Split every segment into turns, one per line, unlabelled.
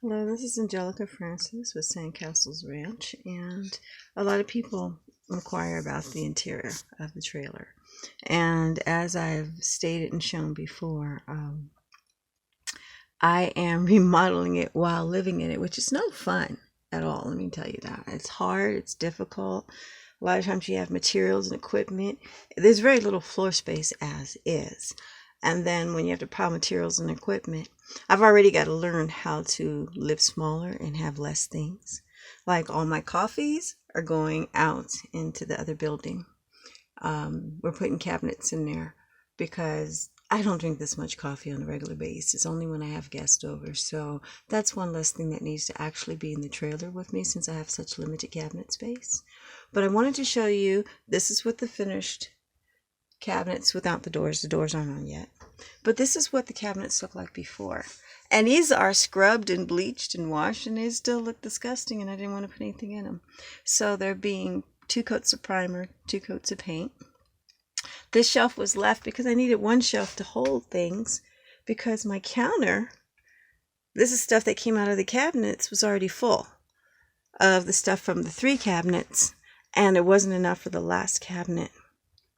Hello, this is Angelica Francis with Sandcastles Ranch, and a lot of people inquire about the interior of the trailer. And as I've stated and shown before, I am remodeling it while living in it, which is no fun at all. Let me tell you that. It's hard, it's difficult. A lot of times you have materials and equipment. There's very little floor space as is. And then when you have to pile materials and equipment, I've already got to learn how to live smaller and have less things. Like all my coffees are going out into the other building. We're putting cabinets in there because I don't drink this much coffee on a regular basis, only when I have guests over. So that's one less thing that needs to actually be in the trailer with me since I have such limited cabinet space. But I wanted to show you, this is what the finished cabinets without the doors. The doors aren't on yet. But this is what the cabinets look like before. And these are scrubbed and bleached and washed, and they still look disgusting, and I didn't want to put anything in them. So they're being 2 coats of primer, 2 coats of paint. This shelf was left because I needed one shelf to hold things because my counter, this is stuff that came out of the cabinets, was already full of the stuff from the 3 cabinets, and it wasn't enough for the last cabinet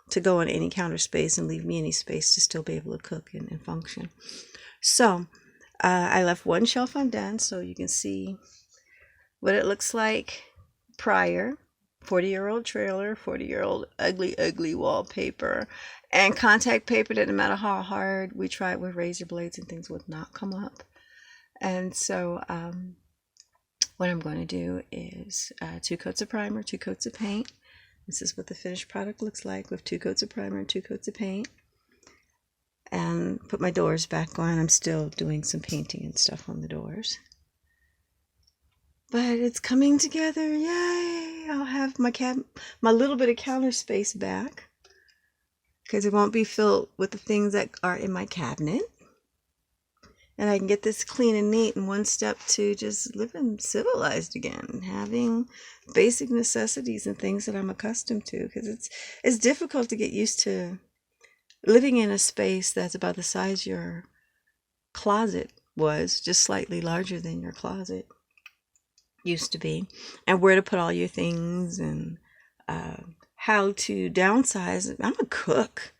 to go in any counter space and leave me any space to still be able to cook and function. So I left one shelf undone so you can see what it looks like prior. 40-year-old trailer, 40-year-old ugly wallpaper, and contact paper that no matter how hard we tried with razor blades and things would not come up. And so what I'm going to do is 2 coats of primer, 2 coats of paint. This is what the finished product looks like with 2 coats of primer and 2 coats of paint. And put my doors back on. I'm still doing some painting and stuff on the doors. But it's coming together, yay! I'll have my little bit of counter space back because it won't be filled with the things that are in my cabinet. And I can get this clean and neat in one step to just living civilized again, having basic necessities and things that I'm accustomed to, because it's difficult to get used to living in a space that's about the size your closet was, just slightly larger than your closet used to be, and where to put all your things, and how to downsize. I'm a cook.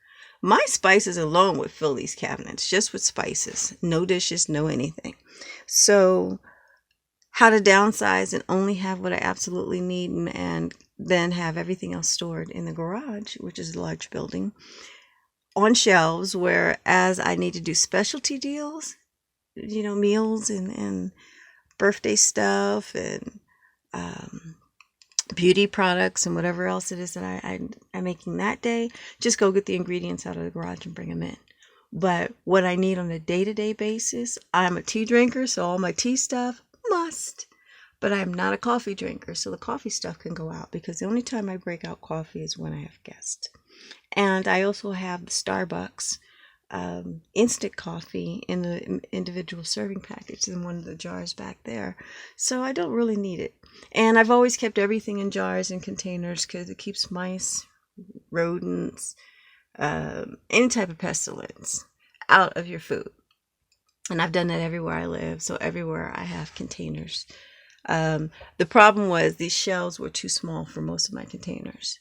My spices alone would fill these cabinets, just with spices. No dishes, no anything. So how to downsize and only have what I absolutely need, and then have everything else stored in the garage, which is a large building, on shelves, whereas I need to do specialty deals, meals and birthday stuff and beauty products and whatever else it is that I'm making that day, just go get the ingredients out of the garage and bring them in. But what I need on a day-to-day basis, I'm a tea drinker, so all my tea stuff must. But I'm not a coffee drinker, so the coffee stuff can go out because the only time I break out coffee is when I have guests. And I also have the Starbucks instant coffee in the individual serving package in one of the jars back there. So I don't really need it. And I've always kept everything in jars and containers because it keeps mice, rodents, any type of pestilence out of your food. And I've done that everywhere I live. So everywhere I have containers. The problem was these shelves were too small for most of my containers,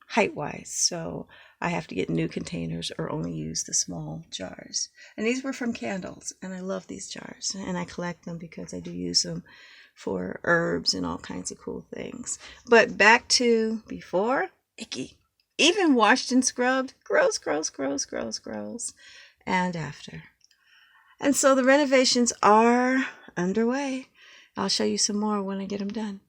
height-wise. So I have to get new containers or only use the small jars. And these were from candles, and I love these jars. And I collect them because I do use them for herbs and all kinds of cool things. But back to before, icky. Even washed and scrubbed, gross. And after. And so the renovations are underway. I'll show you some more when I get them done.